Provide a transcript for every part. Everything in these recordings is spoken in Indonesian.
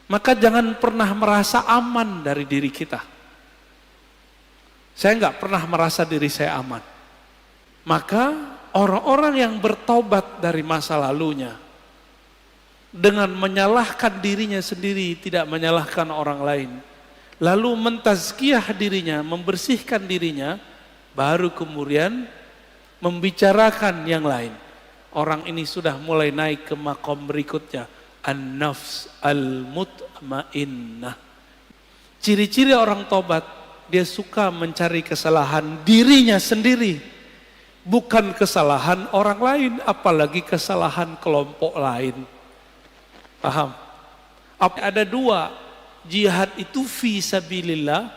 Maka jangan pernah merasa aman dari diri kita. Saya nggak pernah merasa diri saya aman. Maka orang-orang yang bertobat dari masa lalunya dengan menyalahkan dirinya sendiri, tidak menyalahkan orang lain, lalu mentazkiyah dirinya, membersihkan dirinya, baru kemudian membicarakan yang lain. Orang ini sudah mulai naik ke makom berikutnya, an-nafs al-mutmainnah. Ciri-ciri orang tobat, dia suka mencari kesalahan dirinya sendiri, bukan kesalahan orang lain, apalagi kesalahan kelompok lain. Paham? Ada dua, jihad itu fi sabilillah,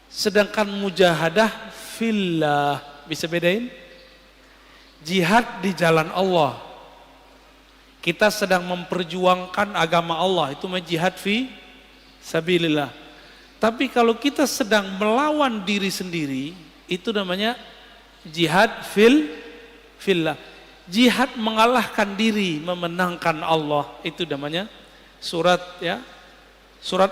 sedangkan mujahadah fillah. Bisa bedain? Jihad di jalan Allah, kita sedang memperjuangkan agama Allah, itu jihad fi sabilillah. Tapi kalau kita sedang melawan diri sendiri, itu namanya jihad fillah. Jihad mengalahkan diri, memenangkan Allah, itu namanya surat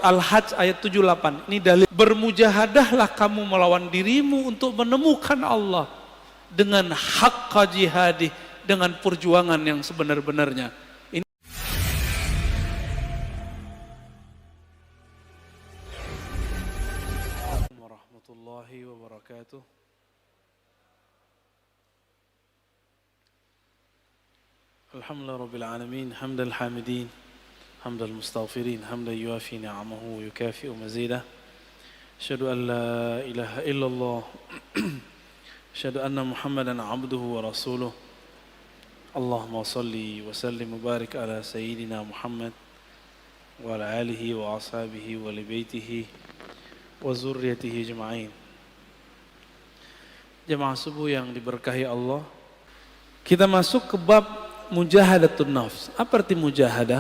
Al-Hajj ayat 78. Ini dalil, bermujahadahlah kamu melawan dirimu untuk menemukan Allah dengan haqqa jihadih, dengan perjuangan yang sebenar-benarnya. Warahmatullahi wabarakatuh. Alhamdulillah rabbil alamin, hamdal hamidin, hamdal mustaghfirin, hamdan yuafi ni'amahu wa yukafi'u mazidah. Asyhadu an la ilaha illallah, asyhadu anna Muhammadan abduhu wa rasuluh. Allahumma salli wa sallim wa barik ala sayyidina Muhammad wa ala alihi wa ashabihi wa li baitihi wa zurriyatihi jema'in. Jemaah subuh yang diberkahi Allah, kita masuk ke bab mujahadatun nafs. Apa arti mujahadah?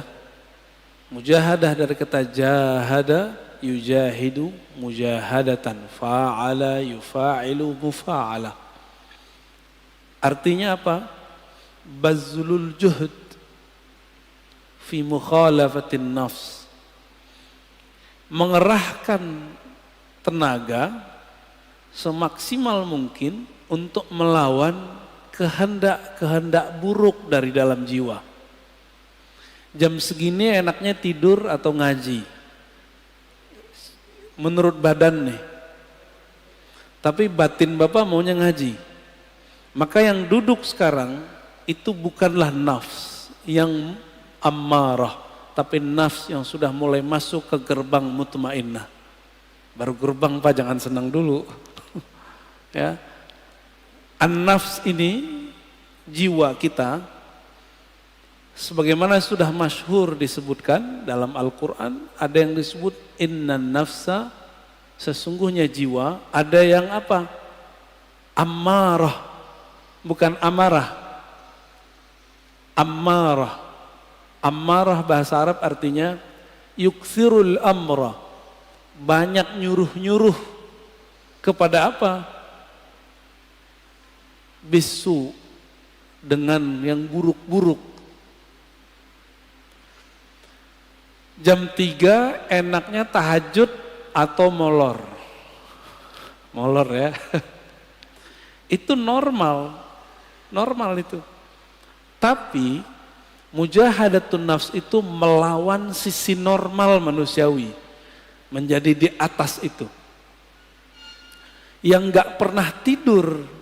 Mujahadah dari kata jahada, yujahidu, mujahadatan, fa'ala, yufa'ilu, mufa'ala. Artinya apa? Bazlul juhud fi mukhalafatin nafs. Mengerahkan tenaga semaksimal mungkin untuk melawan kehendak-kehendak buruk dari dalam jiwa. Jam segini enaknya tidur atau ngaji, menurut badan nih, tapi batin Bapak maunya ngaji. Maka yang duduk sekarang itu bukanlah nafs yang ammarah, tapi nafs yang sudah mulai masuk ke gerbang mutmainnah. Baru gerbang Pak, jangan senang dulu. Ya, an-nafs ini jiwa kita, sebagaimana sudah masyhur disebutkan dalam Al-Quran, ada yang disebut innan nafsa, sesungguhnya jiwa, ada yang apa? Ammarah, bukan amarah. Ammarah. Ammarah bahasa Arab artinya yukthirul amra, banyak nyuruh-nyuruh kepada apa? Bisu, dengan yang buruk-buruk. Jam 3 enaknya tahajud atau molor. Molor ya. Itu normal. Normal itu. Tapi mujahadatun nafs itu melawan sisi normal manusiawi. Menjadi di atas itu. Yang gak pernah tidur,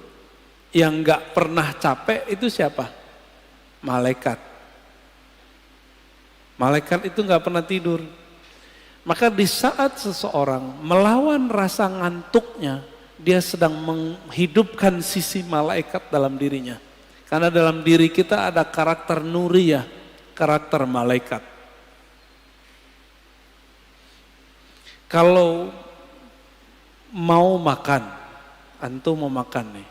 yang gak pernah capek itu siapa? Malaikat. Malaikat itu gak pernah tidur. Maka di saat seseorang melawan rasa ngantuknya, dia sedang menghidupkan sisi malaikat dalam dirinya. Karena dalam diri kita ada karakter nuriyah, karakter malaikat. Kalau mau makan, antum mau makan nih.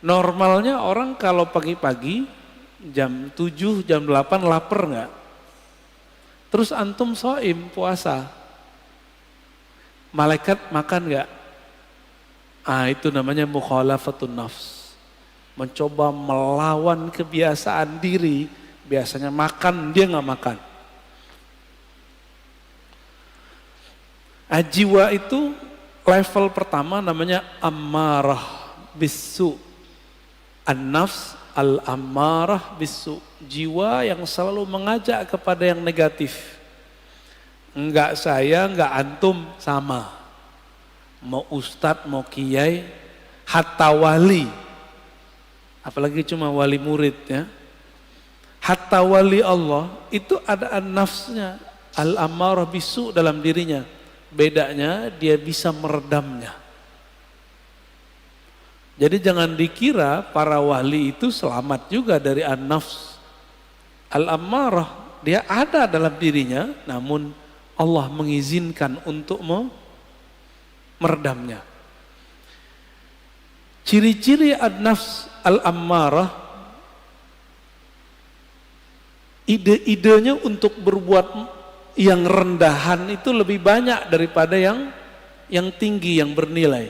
Normalnya orang kalau pagi-pagi jam 7, jam 8 lapar nggak? Terus antum shaim puasa, malaikat makan nggak? Itu namanya mukhalafatun nafs. Mencoba melawan kebiasaan diri, biasanya makan dia nggak makan. Jiwa itu level pertama namanya ammarah bisu. An-nafs al-ammarah bisu. Jiwa yang selalu mengajak kepada yang negatif. Enggak saya, enggak antum, sama. Mau ustadz, mau kiai, hatta wali. Apalagi cuma wali murid ya. Hatta wali Allah itu ada an-nafsnya, al-ammarah bisu dalam dirinya. Bedanya dia bisa meredamnya. Jadi jangan dikira para wali itu selamat juga dari an-nafs. Al-ammarah dia ada dalam dirinya, namun Allah mengizinkan untuk meredamnya. Ciri-ciri an-nafs al-ammarah, ide-idenya untuk berbuat yang rendahan itu lebih banyak daripada yang tinggi, yang bernilai.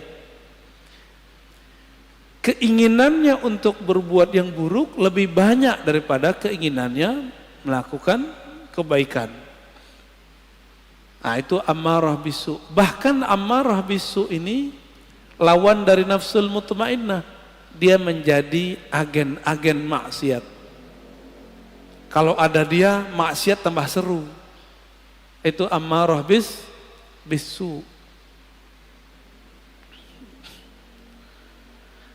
Keinginannya untuk berbuat yang buruk lebih banyak daripada keinginannya melakukan kebaikan. Nah itu ammarah bisu. Bahkan ammarah bisu ini lawan dari nafsul mutmainnah. Dia menjadi agen-agen maksiat. Kalau ada dia, maksiat tambah seru. Itu ammarah bisu.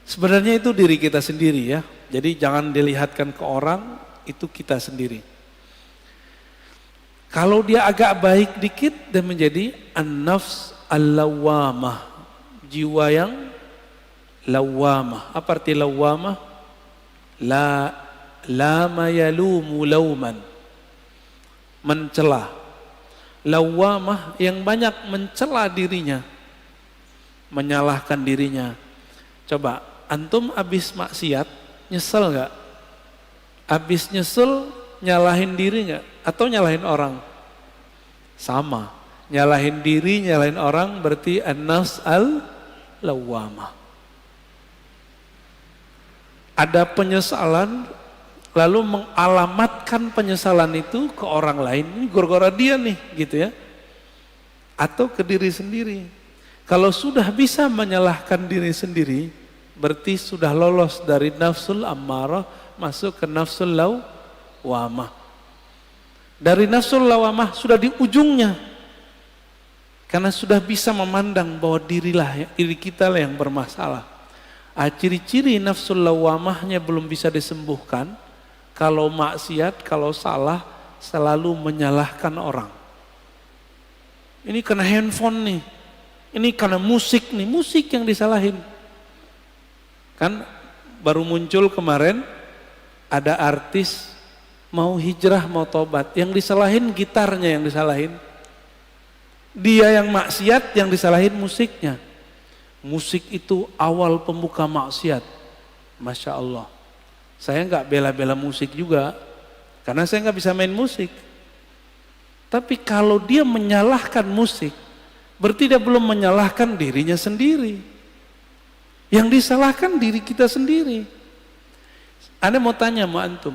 Sebenarnya itu diri kita sendiri ya. Jadi jangan dilihatkan ke orang, itu kita sendiri. Kalau dia agak baik dikit, dia menjadi an-nafs al-lawwamah. Jiwa yang lawwamah. Apa arti lawwamah? Lama yalumu lauman. Mencela. Lawwamah yang banyak mencela dirinya, menyalahkan dirinya. Coba antum abis maksiat nyesel nggak? Abis nyesel nyalahin diri nggak? Atau nyalahin orang? Sama, nyalahin diri, nyalahin orang berarti an-nafs al-lawwamah. Ada penyesalan, lalu mengalamatkan penyesalan itu ke orang lain, ini gara-gara dia nih gitu ya, atau ke diri sendiri. Kalau sudah bisa menyalahkan diri sendiri, berarti sudah lolos dari nafsul ammarah masuk ke nafsul lawwamah. Dari nafsul lawwamah sudah di ujungnya, karena sudah bisa memandang bahwa diri kita lah yang bermasalah. Ciri-ciri nafsul lawwamahnya belum bisa disembuhkan. Kalau maksiat, kalau salah, selalu menyalahkan orang. Ini karena handphone nih, ini karena musik nih, musik yang disalahin. Kan baru muncul kemarin, ada artis mau hijrah, mau tobat, yang disalahin gitarnya yang disalahin. Dia yang maksiat, yang disalahin musiknya. Musik itu awal pembuka maksiat, Masya Allah. Saya nggak bela-bela musik juga, karena saya nggak bisa main musik. Tapi kalau dia menyalahkan musik, berarti dia belum menyalahkan dirinya sendiri. Yang disalahkan diri kita sendiri. Anda mau tanya sama antum,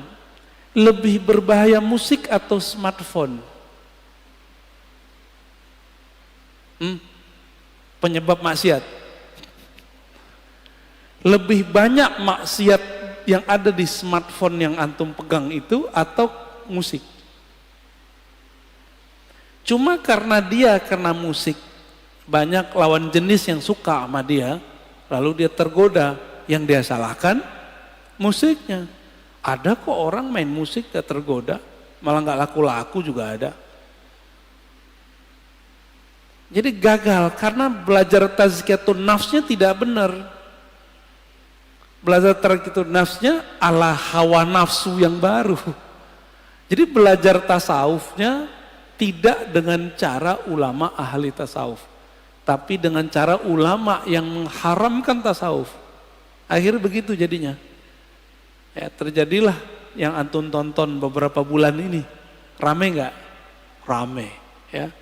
lebih berbahaya musik atau smartphone? Penyebab maksiat. Lebih banyak maksiat yang ada di smartphone yang antum pegang itu atau musik? Cuma karena musik, banyak lawan jenis yang suka sama dia, lalu dia tergoda, yang dia salahkan musiknya. Ada kok orang main musik gak tergoda, malah gak laku-laku juga ada. Jadi gagal karena belajar tazkiyatun nafsnya tidak benar. Belajar tazkiyatun nafsnya ala hawa nafsu yang baru. Jadi belajar tasawufnya tidak dengan cara ulama ahli tasawuf, tapi dengan cara ulama yang mengharamkan tasawuf. Akhirnya begitu jadinya. Ya, terjadilah yang antum tonton beberapa bulan ini. Rame nggak? Rame, ya.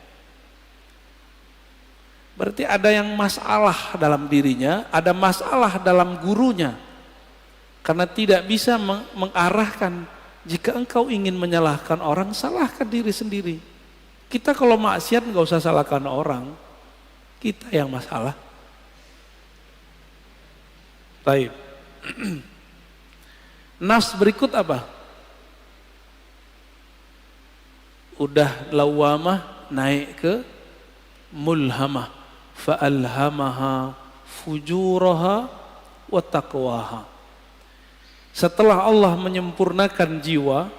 Berarti ada yang masalah dalam dirinya, ada masalah dalam gurunya. Karena tidak bisa mengarahkan. Jika engkau ingin menyalahkan orang, salahkan diri sendiri. Kita kalau maksiat nggak usah salahkan orang. Kita yang masalah. Baik. Nafs berikut apa? Udah lawamah naik ke mulhamah. Fa'alhamaha fujuraha wa taqwaha. Setelah Allah menyempurnakan jiwa,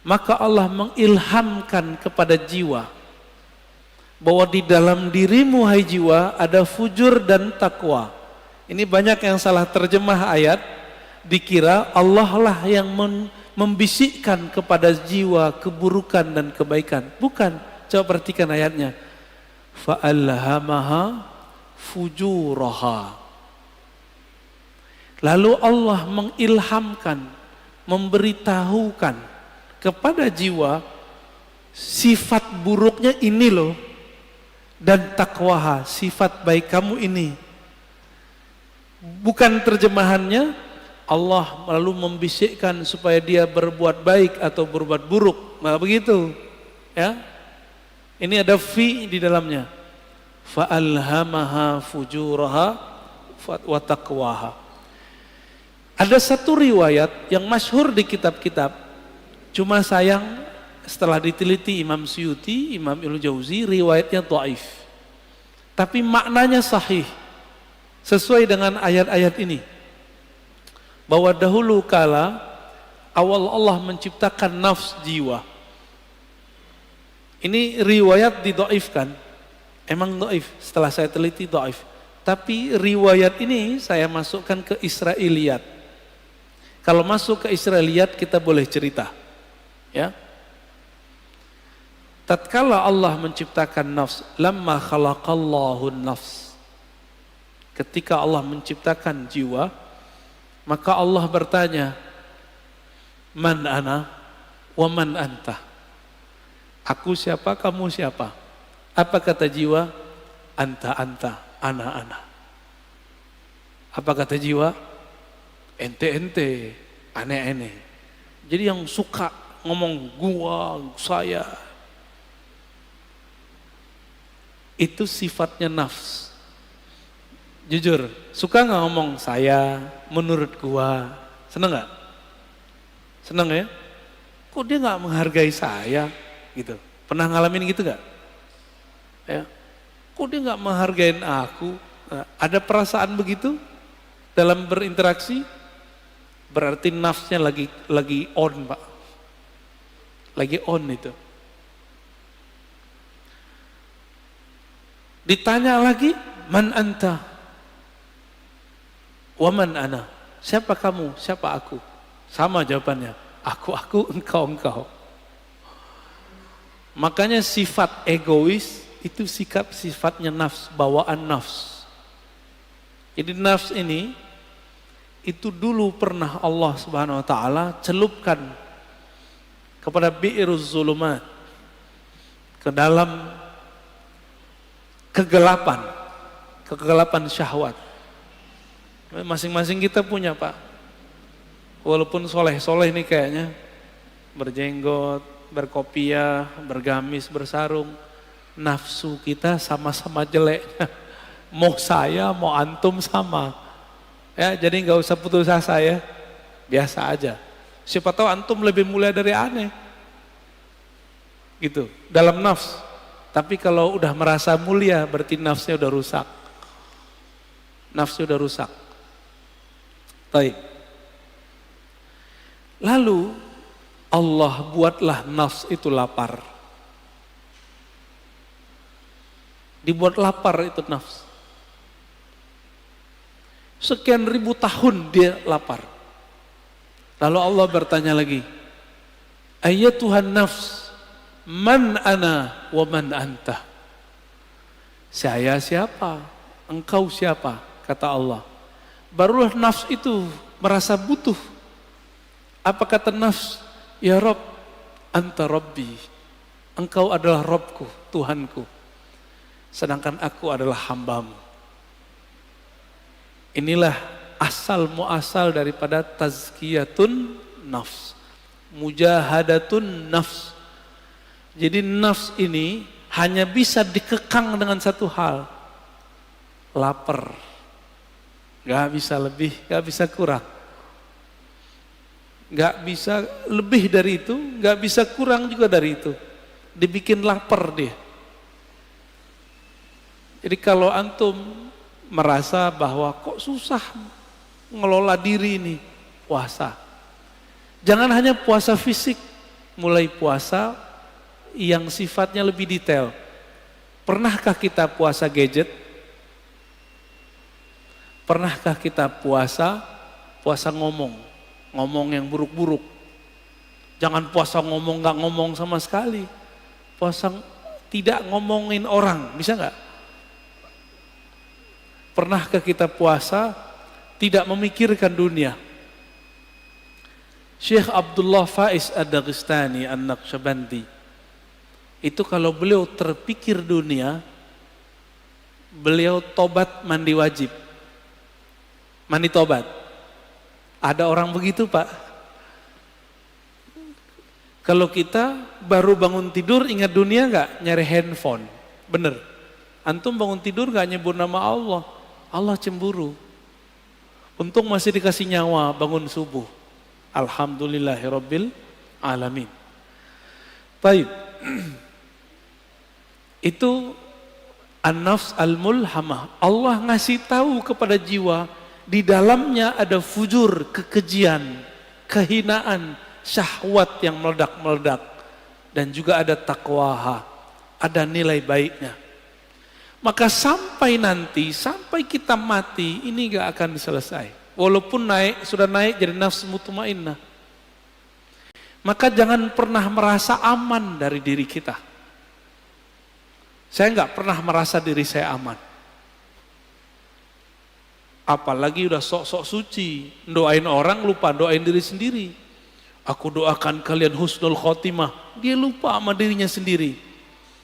maka Allah mengilhamkan kepada jiwa bahwa di dalam dirimu hai jiwa ada fujur dan takwa. Ini banyak yang salah terjemah ayat, dikira Allah lah yang membisikkan kepada jiwa keburukan dan kebaikan. Bukan, coba perhatikan ayatnya. Fa'alhamaha fujuraha. Lalu Allah mengilhamkan, memberitahukan kepada jiwa sifat buruknya ini loh, dan takwaha, sifat baik kamu ini. Bukan terjemahannya Allah lalu membisikkan supaya dia berbuat baik atau berbuat buruk, nggak begitu, ya. Ini ada fi di dalamnya. Fa'alhamaha fujuraha wa taqwaha. Ada satu riwayat yang masyhur di kitab-kitab, cuma sayang setelah diteliti Imam Suyuti, Imam Ibnu Jauzi, riwayatnya dhaif. Tapi maknanya sahih. Sesuai dengan ayat-ayat ini, bahwa dahulu kala awal Allah menciptakan nafs jiwa. Ini riwayat didhaifkan, emang dhaif, setelah saya teliti dhaif. Tapi riwayat ini saya masukkan ke Israiliyat. Kalau masuk ke Israiliyat kita boleh cerita, ya. Tatkala Allah menciptakan nafs, lamma khalaqallahu nafs. Ketika Allah menciptakan jiwa, maka Allah bertanya, man ana wa man anta. Aku siapa, kamu siapa? Apa kata jiwa? Anta, anta, ana, ana. Apa kata jiwa? Ente, ente, ane, ane. Jadi yang suka ngomong gua, saya, itu sifatnya nafs. Jujur, suka nggak ngomong saya, menurut gua, seneng nggak? Seneng ya? Kok dia nggak menghargai saya, gitu? Pernah ngalamin gitu nggak? Ya, kok dia nggak menghargain aku? Nah, ada perasaan begitu dalam berinteraksi? Berarti nafsnya lagi on, Pak, lagi on itu. Ditanya lagi, man anta? Waman ana, siapa kamu, siapa aku? Sama jawabannya, aku, engkau. Makanya sifat egois itu sifatnya nafs, bawaan nafs. Jadi nafs ini itu dulu pernah Allah Subhanahu wa taala celupkan kepada bi'iruz zulumat, ke dalam kegelapan syahwat. Masing-masing kita punya, Pak. Walaupun soleh ini kayaknya, berjenggot, berkopiah, bergamis, bersarung, nafsu kita sama-sama jeleknya. Mau saya, mau antum sama. Ya, jadi nggak usah putus asa ya, biasa aja. Siapa tahu antum lebih mulia dari aneh, gitu. Dalam nafs. Tapi kalau udah merasa mulia, berarti nafsnya udah rusak. Nafsu udah rusak. Baik. Lalu Allah buatlah nafs itu lapar. Dibuat lapar itu nafs. Sekian ribu tahun dia lapar. Lalu Allah bertanya lagi, Ayyatuhan nafs, man ana wa man anta. Saya siapa? Engkau siapa? Kata Allah. Barulah nafs itu merasa butuh. Apa kata nafs? Ya Rabb, anta Rabbi. Engkau adalah Rabbku, Tuhanku. Sedangkan aku adalah hambamu. Inilah asal muasal daripada tazkiyatun nafs. Mujahadatun nafs. Jadi nafs ini hanya bisa dikekang dengan satu hal, lapar. Gak bisa lebih, gak bisa kurang. Gak bisa lebih dari itu, gak bisa kurang juga dari itu. Dibikin lapar dia. Jadi kalau antum merasa bahwa kok susah ngelola diri ini, puasa. Jangan hanya puasa fisik, mulai puasa yang sifatnya lebih detail. Pernahkah kita puasa gadget? Pernahkah kita puasa ngomong yang buruk-buruk? Jangan puasa ngomong gak ngomong sama sekali. Puasa tidak ngomongin orang, bisa gak? Pernahkah kita puasa tidak memikirkan dunia? Syekh Abdullah Faiz Ad-Daghestani An-Naqsyabandi itu kalau beliau terpikir dunia, beliau tobat mandi wajib. Mandi tobat. Ada orang begitu, Pak? Kalau kita baru bangun tidur ingat dunia gak? Nyari handphone. Bener. Antum bangun tidur gak nyebut nama Allah? Allah cemburu. Untung masih dikasih nyawa bangun subuh. Alhamdulillahirabbil alamin. Baik. Itu an-nafs al-mulhamah. Allah ngasih tahu kepada jiwa, di dalamnya ada fujur, kekejian, kehinaan, syahwat yang meledak-meledak, dan juga ada taqwaha, ada nilai baiknya. Maka sampai nanti, sampai kita mati, ini gak akan selesai. Walaupun sudah naik jadi nafs mutmainnah. Maka jangan pernah merasa aman dari diri kita. Saya nggak pernah merasa diri saya aman. Apalagi udah sok-sok suci, doain orang lupa doain diri sendiri. Aku doakan kalian husnul khotimah, dia lupa sama dirinya sendiri.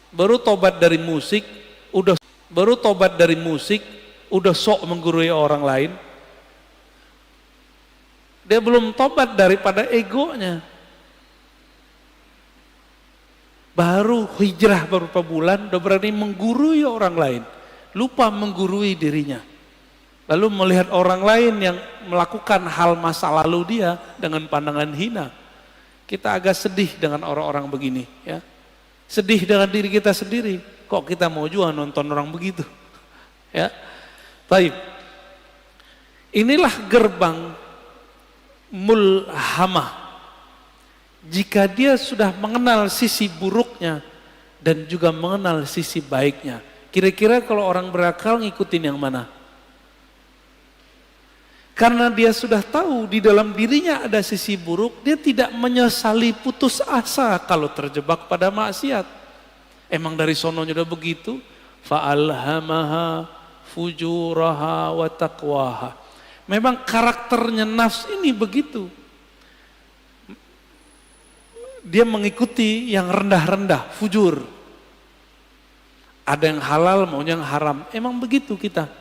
Baru tobat dari musik, udah sok menggurui orang lain. Dia belum tobat daripada egonya. Baru hijrah beberapa bulan, udah berani menggurui orang lain. Lupa menggurui dirinya. Lalu melihat orang lain yang melakukan hal masa lalu dia dengan pandangan hina. Kita agak sedih dengan orang-orang begini. Ya. Sedih dengan diri kita sendiri. Kok kita mau juga nonton orang begitu? Ya. Baik. Inilah gerbang mulhamah. Jika dia sudah mengenal sisi buruknya dan juga mengenal sisi baiknya, kira-kira kalau orang berakal ngikutin yang mana? Karena dia sudah tahu di dalam dirinya ada sisi buruk, dia tidak menyesali putus asa kalau terjebak pada maksiat. Emang dari sononya udah begitu, fa'alhamaha fujuraha wa taqwaha. Memang karakternya nafs ini begitu. Dia mengikuti yang rendah-rendah, fujur. Ada yang halal, maunya yang haram. Emang begitu kita.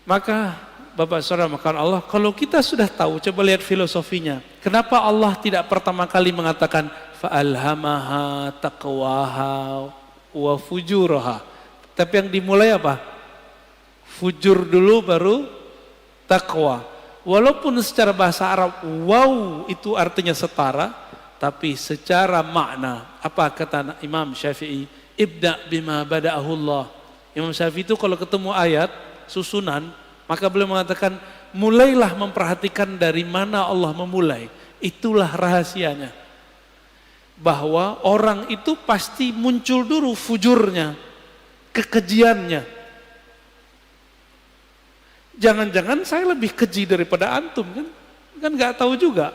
Maka Bapak Saudara makan Allah, kalau kita sudah tahu, coba lihat filosofinya. Kenapa Allah tidak pertama kali mengatakan fa'alhamaha taqwaha wa fujuraha. Tapi yang dimulai apa? Fujur dulu baru taqwa. Walaupun secara bahasa Arab wow itu artinya setara, tapi secara makna apa kata Imam Syafi'i? Ibda bima bada'ahullah. Imam Syafi'i itu kalau ketemu ayat susunan, maka beliau mengatakan mulailah memperhatikan dari mana Allah memulai. Itulah rahasianya. Bahwa orang itu pasti muncul dulu fujurnya, kekejiannya. Jangan-jangan saya lebih keji daripada antum kan? Kan nggak tahu juga.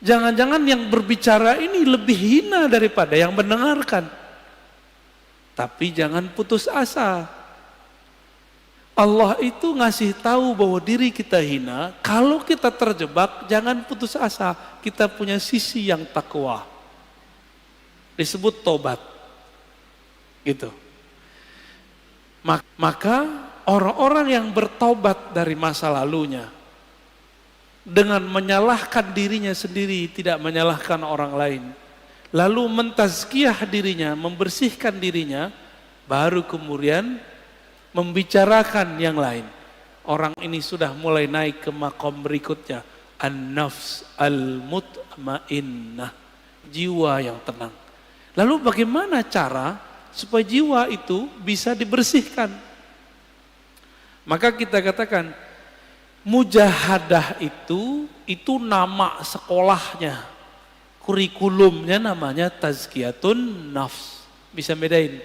Jangan-jangan yang berbicara ini lebih hina daripada yang mendengarkan. Tapi jangan putus asa. Allah itu ngasih tahu bahwa diri kita hina. Kalau kita terjebak, jangan putus asa. Kita punya sisi yang takwa. Disebut tobat. Gitu. Maka orang-orang yang bertobat dari masa lalunya dengan menyalahkan dirinya sendiri, tidak menyalahkan orang lain, lalu mentazkiyah dirinya, membersihkan dirinya, baru kemudian membicarakan yang lain. Orang ini sudah mulai naik ke makom berikutnya, an-nafs al-mutmainnah, jiwa yang tenang. Lalu bagaimana cara supaya jiwa itu bisa dibersihkan? Maka kita katakan mujahadah itu nama sekolahnya, kurikulumnya namanya tazkiyatun nafs. Bisa bedain.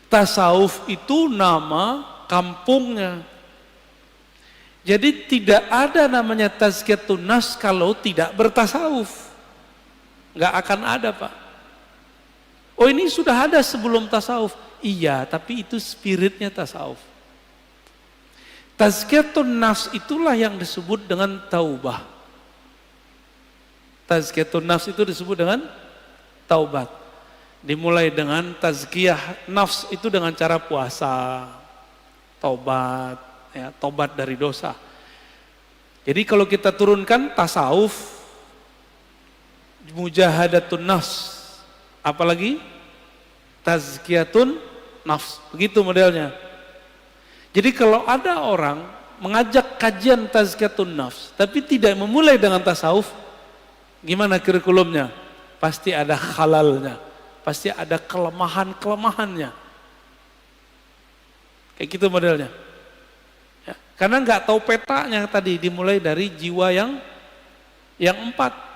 Tasawuf itu nama kampungnya. Jadi tidak ada namanya tazkiyatun nafs kalau tidak bertasawuf. Nggak akan ada, Pak. Oh, ini sudah ada sebelum tasawuf. Iya, tapi itu spiritnya tasawuf. Tazkiyatun nafs itulah yang disebut dengan taubah. Tazkiyatun nafs itu disebut dengan taubat. Dimulai dengan tazkiyah nafs itu dengan cara puasa, taubat, ya, taubat dari dosa. Jadi kalau kita turunkan tasawuf, mujahadatun nafs, apalagi tazkiyatun nafs, begitu modelnya. Jadi kalau ada orang mengajak kajian tazkiyatun nafs tapi tidak memulai dengan tasawuf, gimana kurikulumnya? Pasti ada halalnya, pasti ada kelemahan-kelemahannya. Kayak gitu modelnya. Ya, karena nggak tahu petanya tadi, dimulai dari jiwa yang 4.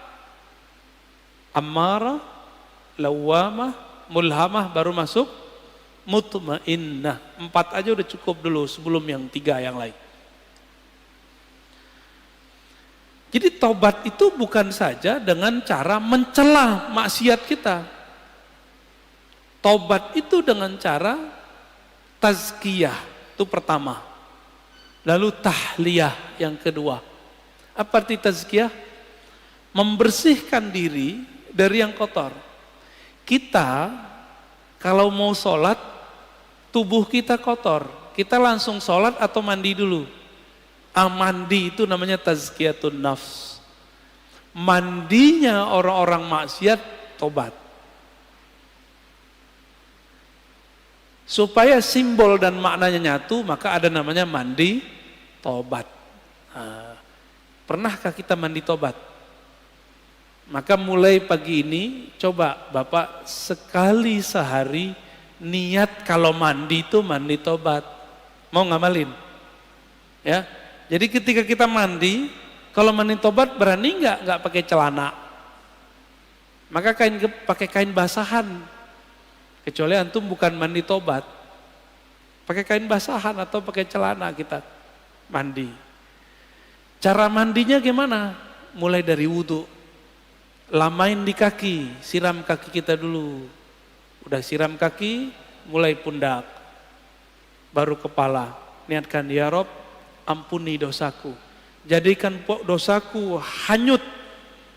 Ammarah, lawamah, mulhamah, baru masuk mutmainnah. 4 aja udah cukup dulu sebelum yang 3 yang lain. Jadi taubat itu bukan saja dengan cara mencela maksiat kita. Taubat itu dengan cara tazkiyah, itu pertama. Lalu tahliyah yang kedua. Apa arti tazkiyah? Membersihkan diri dari yang kotor. Kita kalau mau sholat, tubuh kita kotor, kita langsung sholat atau mandi dulu? Mandi itu namanya tazkiyatun nafs. Mandinya orang-orang maksiat, tobat. Supaya simbol dan maknanya nyatu, maka ada namanya mandi tobat. Nah, pernahkah kita mandi tobat? Maka mulai pagi ini coba Bapak sekali sehari niat kalau mandi itu mandi tobat. Mau ngamalin? Ya. Jadi ketika kita mandi, kalau mandi tobat berani nggak pakai celana? Maka pakai kain basahan. Kecuali antum bukan mandi tobat. Pakai kain basahan atau pakai celana kita mandi. Cara mandinya gimana? Mulai dari wudu. Lamain di kaki, siram kaki kita dulu. Udah siram kaki, mulai pundak. Baru kepala. Niatkan, ya Rob, ampuni dosaku. Jadikan dosaku hanyut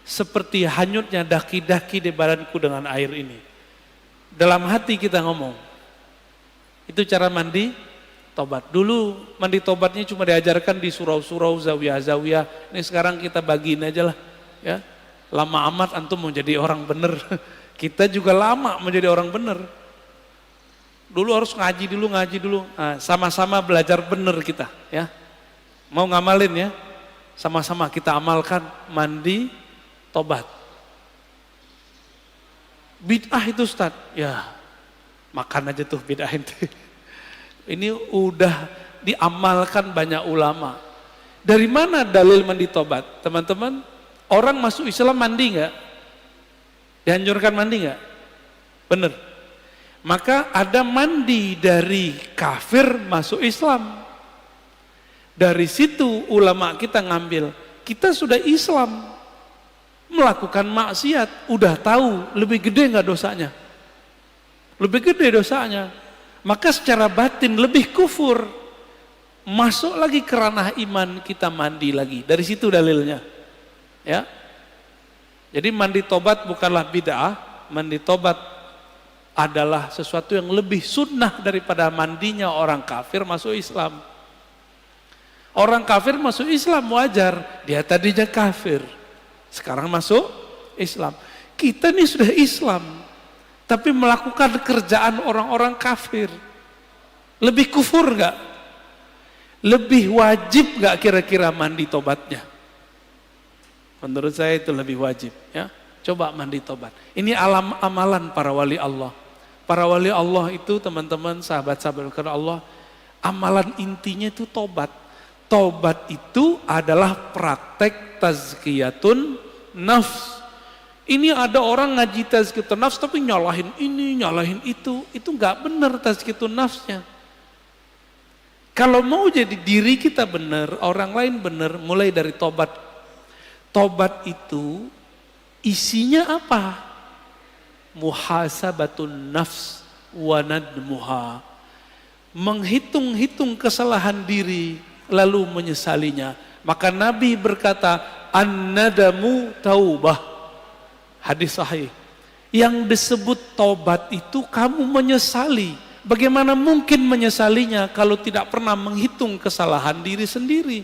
seperti hanyutnya daki-daki di badanku dengan air ini. Dalam hati kita ngomong. Itu cara mandi tobat. Dulu mandi tobatnya cuma diajarkan di surau-surau, zawiyah-zawiyah. Ini sekarang kita bagiin aja lah, ya. Lama amat antum mau jadi orang bener. Kita juga lama menjadi orang bener. Dulu harus ngaji dulu. Nah, sama-sama belajar bener kita, ya. Mau ngamalin ya? Sama-sama kita amalkan mandi tobat. Bid'ah itu Ustaz. Ya, makan aja tuh bid'ah itu. Ini udah diamalkan banyak ulama. Dari mana dalil mandi tobat? Teman-teman, orang masuk Islam mandi nggak? Dianjurkan mandi nggak? Bener. Maka ada mandi dari kafir masuk Islam. Dari situ ulama kita ngambil. Kita sudah Islam, melakukan maksiat, udah tahu lebih gede nggak dosanya? Lebih gede dosanya. Maka secara batin lebih kufur. Masuk lagi ke ranah iman, kita mandi lagi. Dari situ dalilnya. Ya, jadi mandi tobat bukanlah bid'ah, mandi tobat adalah sesuatu yang lebih sunnah daripada mandinya orang kafir masuk Islam. Orang kafir masuk Islam wajar, dia tadinya kafir, sekarang masuk Islam. Kita ini sudah Islam, tapi melakukan kerjaan orang-orang kafir. Lebih kufur nggak? Lebih wajib nggak kira-kira mandi tobatnya? Menurut saya itu lebih wajib. Ya, coba mandi tobat. Ini amalan para wali Allah. Para wali Allah itu teman-teman, sahabat-sahabat karena Allah, amalan intinya itu tobat. Tobat itu adalah praktek tazkiyatun nafs. Ini ada orang ngaji tazkiyatun nafs tapi nyalahin ini, nyalahin itu nggak benar tazkiyatun nafsnya. Kalau mau jadi diri kita benar, orang lain benar, mulai dari tobat. Tobat itu isinya apa? Muhasabatun nafs wa nadmuha. Menghitung-hitung kesalahan diri lalu menyesalinya. Maka Nabi berkata, an-nadamu taubah. Hadis sahih. Yang disebut tobat itu kamu menyesali. Bagaimana mungkin menyesalinya kalau tidak pernah menghitung kesalahan diri sendiri?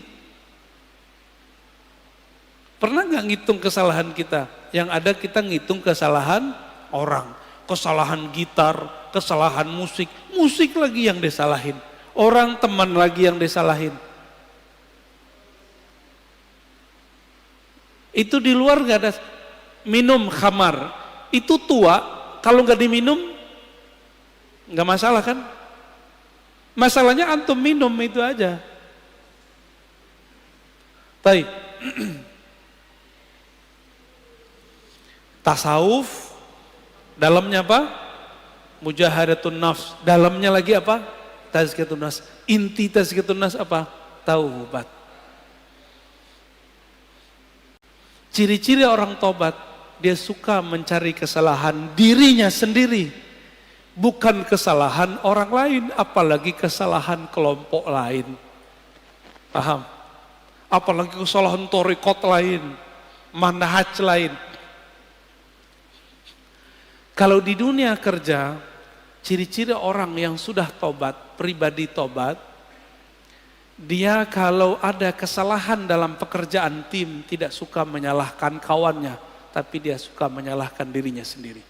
Pernah nggak ngitung kesalahan kita? Yang ada kita ngitung kesalahan orang. Kesalahan gitar, kesalahan musik. Musik lagi yang disalahin. Orang teman lagi yang disalahin. Itu di luar nggak ada. Minum khamar. Itu tua, kalau nggak diminum, nggak masalah kan? Masalahnya antum minum itu aja. Baik. Tasawuf dalamnya apa? Mujahadatun nafs. Dalamnya lagi apa? Tazkiyatun nafs. Inti tazkiyatun nafs apa? Taubat. Ciri-ciri orang tobat, dia suka mencari kesalahan dirinya sendiri, bukan kesalahan orang lain, apalagi kesalahan kelompok lain. Paham? Apalagi kesalahan thariqat lain, manhaj lain. Kalau di dunia kerja, ciri-ciri orang yang sudah tobat, pribadi tobat, dia kalau ada kesalahan dalam pekerjaan tim, tidak suka menyalahkan kawannya, tapi dia suka menyalahkan dirinya sendiri.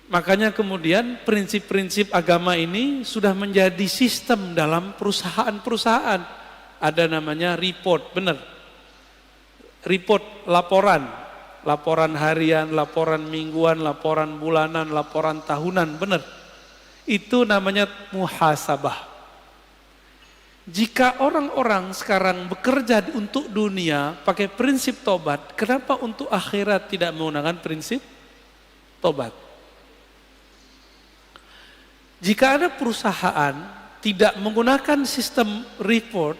Makanya kemudian prinsip-prinsip agama ini sudah menjadi sistem dalam perusahaan-perusahaan. Ada namanya report, benar. Report, laporan. Laporan harian, laporan mingguan, laporan bulanan, laporan tahunan, benar. Itu namanya muhasabah. Jika orang-orang sekarang bekerja untuk dunia pakai prinsip tobat, kenapa untuk akhirat tidak menggunakan prinsip tobat? Jika ada perusahaan tidak menggunakan sistem report,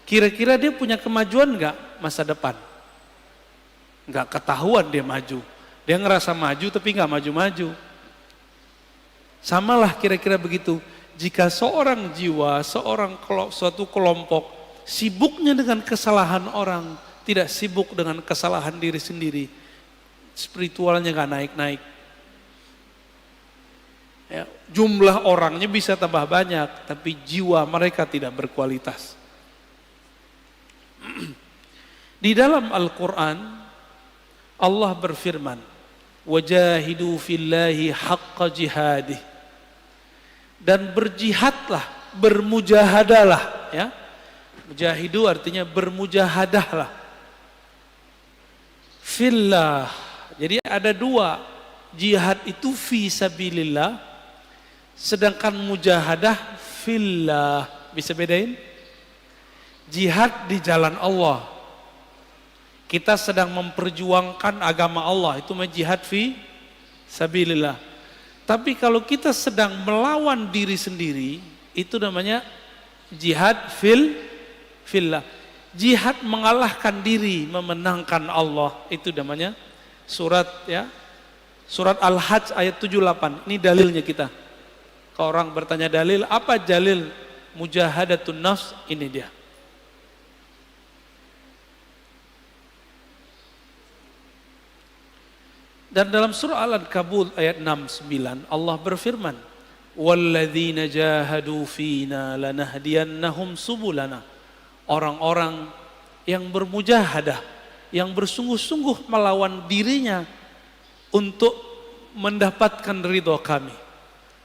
kira-kira dia punya kemajuan enggak masa depan? Enggak ketahuan dia maju. Dia ngerasa maju tapi enggak maju-maju. Samalah kira-kira begitu. Jika seorang jiwa, suatu kelompok sibuknya dengan kesalahan orang, tidak sibuk dengan kesalahan diri sendiri, spiritualnya enggak naik-naik. Ya, jumlah orangnya bisa tambah banyak, tapi jiwa mereka tidak berkualitas. Di dalam Al-Quran, Allah berfirman, "Wajahidu fillahi haqqa jihadih." Dan berjihadlah, bermujahadalah. Ya. Mujahidu artinya bermujahadahlah. Fillah. Jadi ada dua. Jihad itu fi sabilillah. Sedangkan mujahadah fillah. Bisa bedain? Jihad di jalan Allah. Kita sedang memperjuangkan agama Allah. Itu jihad fi sabilillah. Tapi kalau kita sedang melawan diri sendiri, itu namanya jihad fillah. Jihad mengalahkan diri, memenangkan Allah. Itu namanya surat Al-Hajj ayat 78. Ini dalilnya kita. Kalau orang bertanya dalil, apa dalil mujahadatun nafs? Ini dia. Dan dalam surah Al-Ankabut ayat 69 Allah berfirman, "Walladzina jahadu fina lanahdiyannahum subulana." Orang-orang yang bermujahadah, yang bersungguh-sungguh melawan dirinya untuk mendapatkan ridho kami.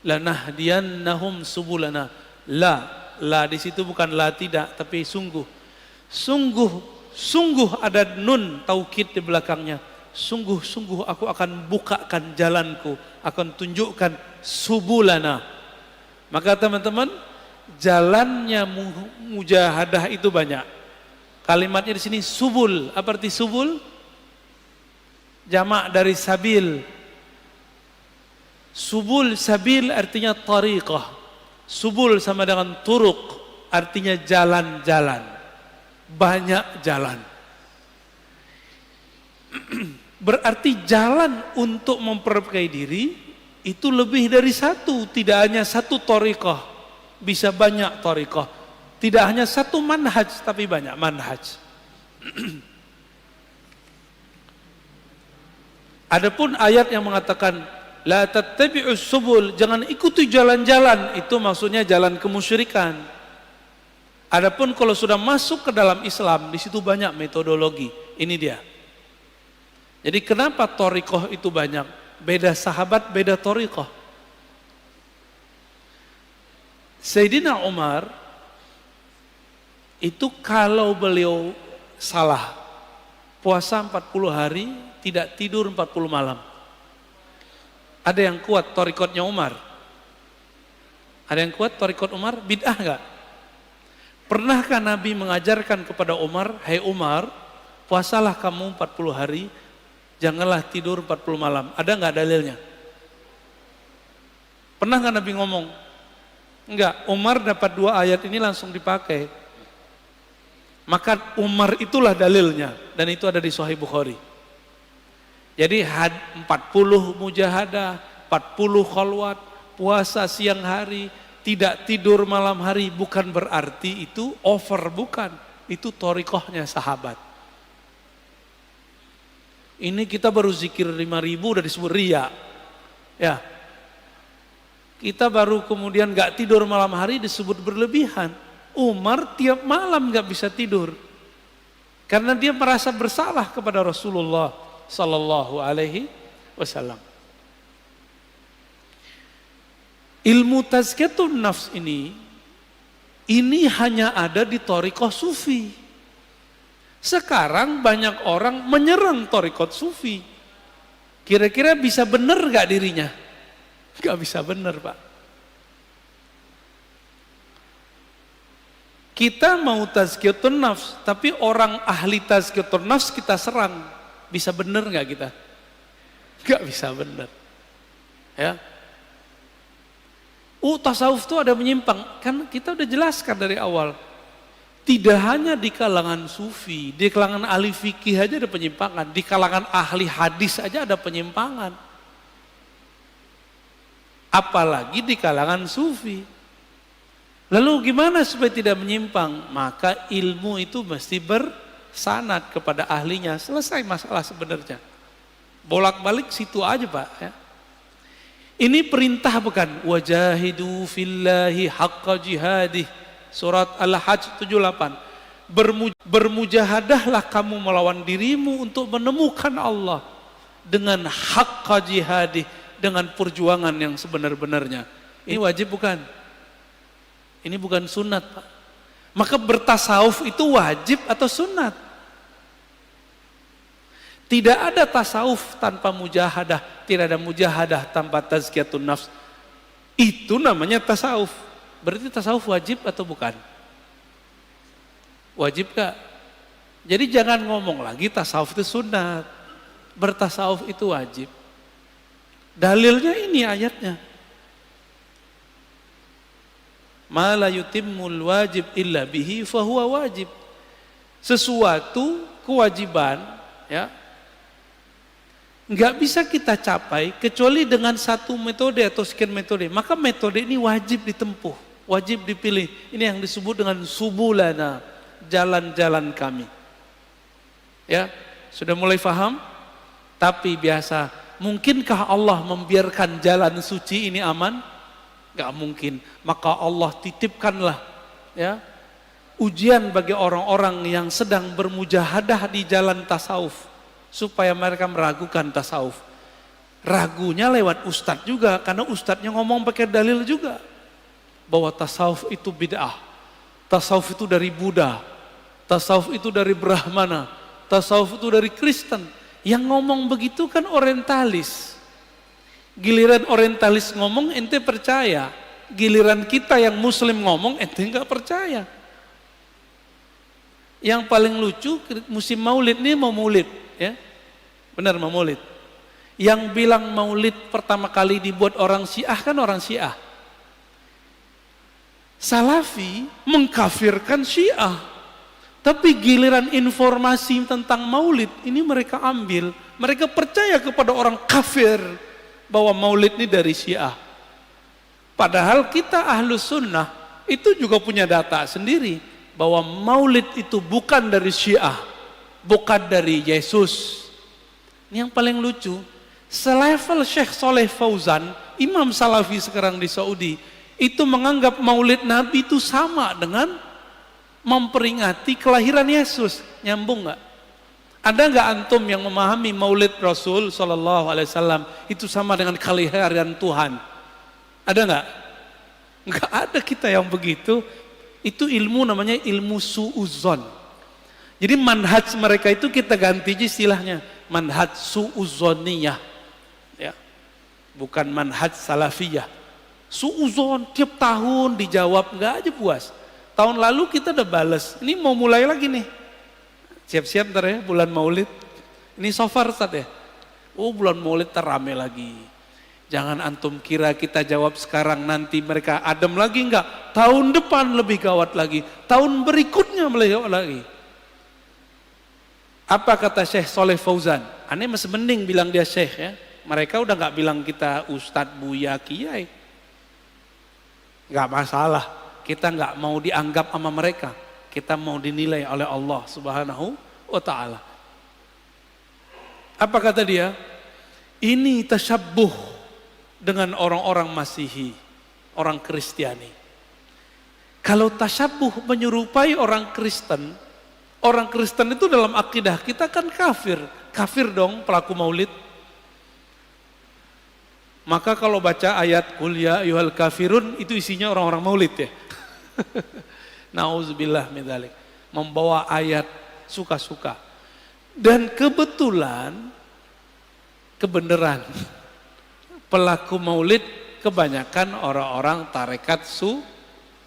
Lanahdiyannahum subulana. La di situ bukan la tidak, tapi sungguh. Sungguh ada nun taukid di belakangnya. Sungguh aku akan bukakan jalanku, akan tunjukkan subulana. Maka teman-teman, jalannya mujahadah itu banyak. Kalimatnya di sini subul. Apa arti subul? Jamak dari sabil. Subul, sabil artinya tariqah. Subul sama dengan turuk, artinya jalan-jalan. Banyak jalan. Berarti jalan untuk memperbaiki diri itu lebih dari satu. Tidak hanya satu tariqah, bisa banyak tariqah. Tidak hanya satu manhaj, tapi banyak manhaj. Adapun ayat yang mengatakan la tattabi'us subul, jangan ikuti jalan-jalan, itu maksudnya jalan kemusyrikan. Adapun kalau sudah masuk ke dalam Islam, di situ banyak metodologi. Ini dia. Jadi kenapa thariqah itu banyak? Beda sahabat, beda thariqah. Sayyidina Umar itu kalau beliau salah puasa 40 hari, tidak tidur 40 malam. Ada yang kuat thariqatnya Umar? Ada yang kuat thariqat Umar? Bid'ah enggak? Pernahkah Nabi mengajarkan kepada Umar, "Hai Umar, puasalah kamu 40 hari, janganlah tidur 40 malam." Ada enggak dalilnya? Pernah enggak Nabi ngomong? Enggak, Umar dapat 2 ayat ini langsung dipakai. Maka Umar itulah dalilnya, dan itu ada di Sahih Bukhari. Jadi 40 mujahadah, 40 khalwat, puasa siang hari, tidak tidur malam hari, bukan berarti itu over, bukan. Itu thariqahnya sahabat. Ini kita baru zikir 5.000 udah disebut riya. Ya. Kita baru kemudian gak tidur malam hari disebut berlebihan. Umar tiap malam gak bisa tidur. Karena dia merasa bersalah kepada Rasulullah sallallahu alaihi wasallam. Ilmu tazkiyatun nafs ini hanya ada di thariqah sufi. Sekarang banyak orang menyerang thariqah sufi. Kira-kira bisa benar gak dirinya? Gak bisa benar, Pak. Kita mau tazkiyatun nafs, tapi orang ahli tazkiyatun nafs kita serang. Bisa benar nggak kita? Nggak bisa benar. Ya. Tasawuf itu ada menyimpang. Kan kita udah jelaskan dari awal. Tidak hanya di kalangan sufi, di kalangan ahli fikih aja ada penyimpangan, di kalangan ahli hadis aja ada penyimpangan. Apalagi di kalangan sufi. Lalu gimana supaya tidak menyimpang? Maka ilmu itu mesti sanad kepada ahlinya, selesai masalah sebenarnya. Bolak-balik situ aja, Pak, ya. Ini perintah bukan? Wajahidu fillahi haqqa jihadih. Surat Al-Hajj 78. Bermujahadahlah kamu melawan dirimu untuk menemukan Allah dengan haqqa jihadih, dengan perjuangan yang sebenar-benarnya. Ini wajib bukan? Ini bukan sunat, Pak. Maka bertasawuf itu wajib atau sunat? Tidak ada tasawuf tanpa mujahadah, tidak ada mujahadah tanpa tazkiyatun nafs. Itu namanya tasawuf. Berarti tasawuf wajib atau bukan? Wajib gak? Jadi jangan ngomong lagi tasawuf itu sunat. Bertasawuf itu wajib. Dalilnya ini ayatnya. Ma la yutimmul wajib illa bihi fahuwa wajib. Sesuatu kewajiban, ya, nggak bisa kita capai kecuali dengan satu metode atau sekian metode. Maka metode ini wajib ditempuh, wajib dipilih. Ini yang disebut dengan subulana, jalan-jalan kami. Ya, sudah mulai paham? Tapi biasa, mungkinkah Allah membiarkan jalan suci ini aman? Gak mungkin. Maka Allah titipkanlah, ya, ujian bagi orang-orang yang sedang bermujahadah di jalan tasawuf, supaya mereka meragukan tasawuf. Ragunya lewat ustadz juga, karena ustadznya ngomong pakai dalil juga, bahwa tasawuf itu bid'ah, tasawuf itu dari Buddha, tasawuf itu dari Brahmana, tasawuf itu dari Kristen. Yang ngomong begitu kan orientalis. Giliran orientalis ngomong ente percaya, giliran kita yang muslim ngomong ente nggak percaya. Yang paling lucu musim maulid ini mau maulid, ya benar mau maulid. Yang bilang maulid pertama kali dibuat orang Syiah kan orang Syiah. Salafi mengkafirkan Syiah. Tapi giliran informasi tentang maulid ini mereka ambil. Mereka percaya kepada orang kafir bahwa maulid ini dari Syiah. Padahal kita Ahlus Sunnah itu juga punya data sendiri bahwa maulid itu bukan dari Syiah, bukan dari Yesus. Ini yang paling lucu, selevel Syekh Saleh Fauzan, imam salafi sekarang di Saudi, itu menganggap maulid Nabi itu sama dengan memperingati kelahiran Yesus. Nyambung nggak? Ada nggak antum yang memahami maulid Rasul Sallallahu Alaihi Wasallam itu sama dengan kelahiran Tuhan? Ada nggak? Nggak ada kita yang begitu. Itu ilmu namanya ilmu su'uzon. Jadi manhaj mereka itu kita ganti istilahnya manhaj su'uzoniyah, ya, bukan manhaj salafiyah. Su'uzon tiap tahun dijawab nggak aja puas. Tahun lalu kita udah balas, ini mau mulai lagi nih. Siap-siap ntar ya bulan maulid. Ini so far Ustaz ya. Oh bulan maulid terame lagi. Jangan antum kira kita jawab sekarang nanti mereka adem lagi, enggak. Tahun depan lebih gawat lagi. Tahun berikutnya lebih gawat lagi. Apa kata Syekh Saleh Fauzan? Aneh masih mending bilang dia Syekh ya. Mereka udah nggak bilang kita Ustadz, Buya, Kiai. Nggak masalah. Kita nggak mau dianggap sama mereka. Kita mau dinilai oleh Allah Subhanahu wa Ta'ala. Apa kata dia? Ini tasyabbuh dengan orang-orang Masihi, orang Kristiani. Kalau tasyabbuh menyerupai orang Kristen itu dalam akidah kita kan kafir. Kafir dong pelaku maulid. Maka kalau baca ayat Qul ya ayyuhal kafirun itu isinya orang-orang maulid ya. Nauzubillah min dzalik. Membawa ayat suka-suka. Dan kebetulan kebenaran pelaku maulid kebanyakan orang-orang tarekat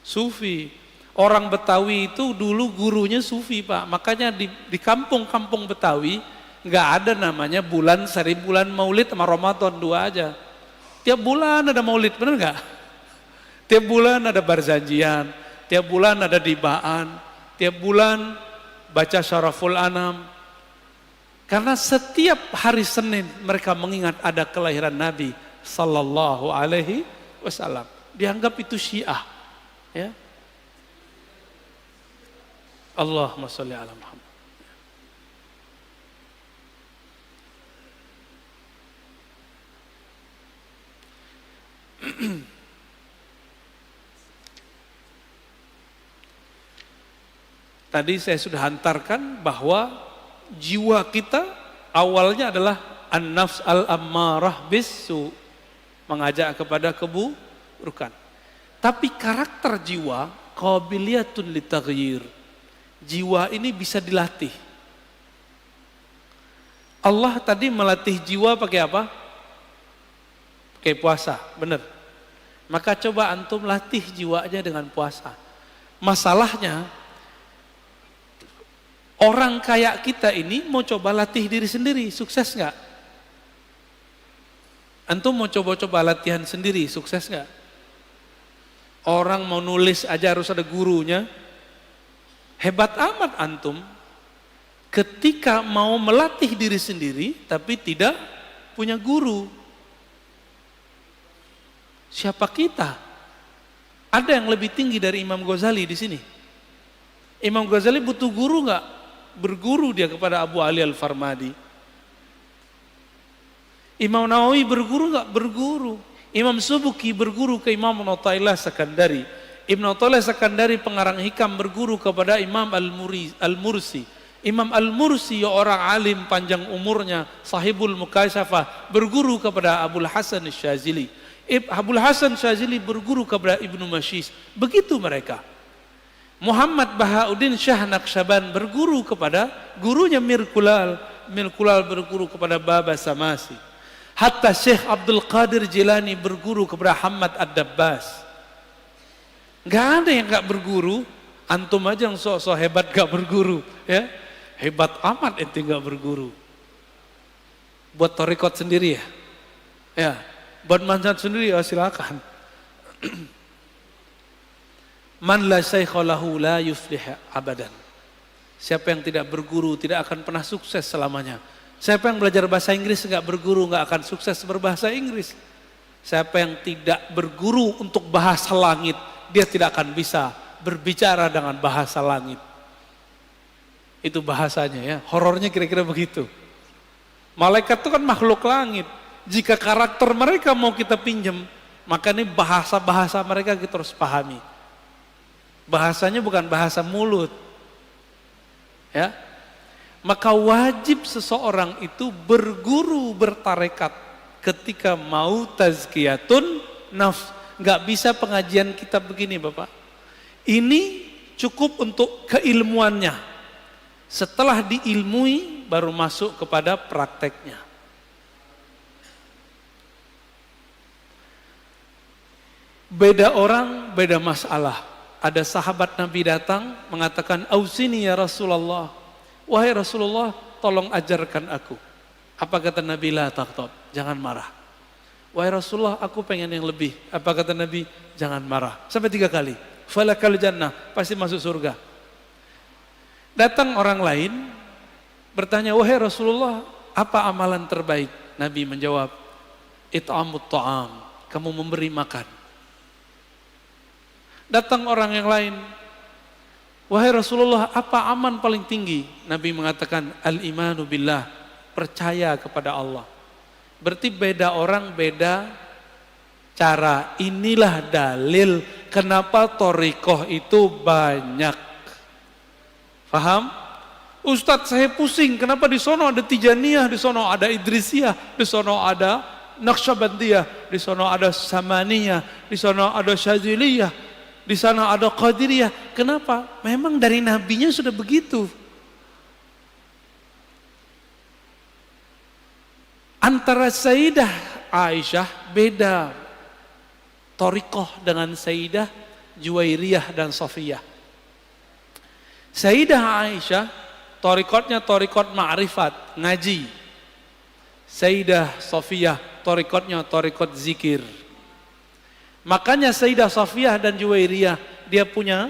sufi. Orang Betawi itu dulu gurunya sufi Pak. Makanya di kampung-kampung Betawi nggak ada namanya bulan 1000 bulan maulid sama Ramadan 2 aja. Tiap bulan ada maulid, bener nggak? Tiap bulan ada barzanjian, tiap bulan ada dibaan, tiap bulan baca Syaraful Anam. Karena setiap hari Senin mereka mengingat ada kelahiran Nabi Sallallahu Alaihi Wasallam. Dianggap itu Syiah, ya. Allahumma sholli ala Muhammad. Tadi saya sudah hantarkan bahwa jiwa kita awalnya adalah an-nafs al-ammarah bisu, mengajak kepada keburukan. Tapi karakter jiwa qabiliyatun litaghyir. Jiwa ini bisa dilatih. Allah tadi melatih jiwa pakai apa? Pakai puasa, benar. Maka coba antum latih jiwanya dengan puasa. Masalahnya orang kayak kita ini mau coba latih diri sendiri, sukses nggak? Antum mau coba-coba latihan sendiri, sukses nggak? Orang mau nulis aja harus ada gurunya. Hebat amat antum ketika mau melatih diri sendiri tapi tidak punya guru. Siapa kita? Ada yang lebih tinggi dari Imam Ghazali di sini. Imam Ghazali butuh guru nggak? Berguru dia kepada Abu Ali Al-Farmadi. Imam Nawawi berguru nggak? Berguru. Imam Subuki berguru ke Imam Athaillah Sekandari. Ibnu Athaillah Sakandari pengarang hikam berguru kepada Imam Al-Mursi. Imam Al-Mursi orang alim panjang umurnya, sahibul mukasyafah, berguru kepada Abul Hasan Syazili. Abul Hasan Syazili berguru kepada Ibnu Mashis. Begitu mereka. Muhammad Bahauddin Syah Naqsyaban berguru kepada gurunya Mir Kulal. Mir Kulal berguru kepada Baba Samasi. Hatta Syekh Abdul Qadir Jilani berguru kepada Hamad Ad-Dabbas. Gak ada yang gak berguru. Antum aja yang sok-sok hebat gak berguru, ya. Hebat amat ente gak berguru. Buat torikot sendiri ya. Ya, buat manjat sendiri ya silakan. Man la syaikha lahu la yuflih abadan. Siapa yang tidak berguru tidak akan pernah sukses selamanya. Siapa yang belajar bahasa Inggris gak berguru gak akan sukses berbahasa Inggris. Siapa yang tidak berguru untuk bahasa langit, dia tidak akan bisa berbicara dengan bahasa langit. Itu bahasanya ya, horornya kira-kira begitu. Malaikat itu kan makhluk langit. Jika karakter mereka mau kita pinjam, maka ini bahasa-bahasa mereka kita harus pahami. Bahasanya bukan bahasa mulut. Ya. Maka wajib seseorang itu berguru bertarekat ketika mau tazkiyatun nafs. Gak bisa pengajian kita begini Bapak. Ini cukup untuk keilmuannya. Setelah diilmui baru masuk kepada prakteknya. Beda orang, beda masalah. Ada sahabat Nabi datang mengatakan, "Ausini ya Rasulullah." Wahai Rasulullah, tolong ajarkan aku. Apa kata Nabi? La taqtab, jangan marah. Wahai Rasulullah, aku pengen yang lebih. Apa kata Nabi? Jangan marah. Sampai 3 kali. Falakal jannah, pasti masuk surga. Datang orang lain bertanya, wahai Rasulullah, apa amalan terbaik? Nabi menjawab, it'amut ta'am, kamu memberi makan. Datang orang yang lain, wahai Rasulullah, apa aman paling tinggi? Nabi mengatakan, al-imanu billah, percaya kepada Allah. Berarti beda orang, beda cara. Inilah dalil kenapa thariqah itu banyak. Paham? Ustadz saya pusing, kenapa di sono ada Tijaniyah, di sono ada Idrisiyah, di sono ada Naqsyabandiyah, di sono ada Samaniyah, di sono ada Syaziliyah, di sana ada Qadiriyah. Kenapa? Memang dari nabinya sudah begitu. Antara Sayyidah Aisyah beda thariqah dengan Sayyidah Juwairiyah dan Safiyah. Sayyidah Aisyah thariqatnya thariqat ma'rifat, ngaji. Sayyidah Safiyah thariqatnya thariqat zikir. Makanya Sayyidah Safiyah dan Juwairiyah dia punya